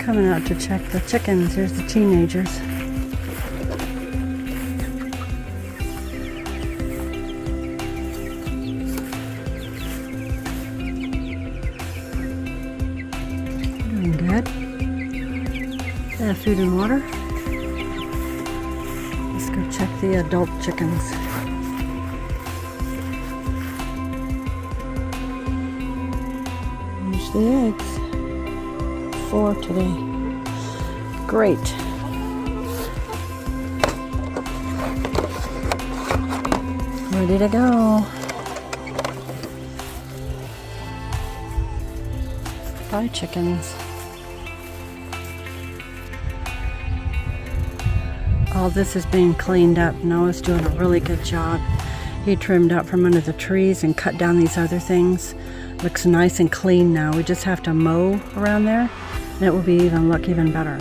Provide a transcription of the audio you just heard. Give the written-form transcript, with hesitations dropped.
Coming out to check the chickens. Here's the teenagers. Doing good. They have food and water. Let's go check the adult chickens. Here's the eggs. 4 today. Great. Ready to go. Bye, chickens. All this is being cleaned up. Noah's doing a really good job. He trimmed out from under the trees and cut down these other things. Looks nice and clean now. We just have to mow around there and it will look even better.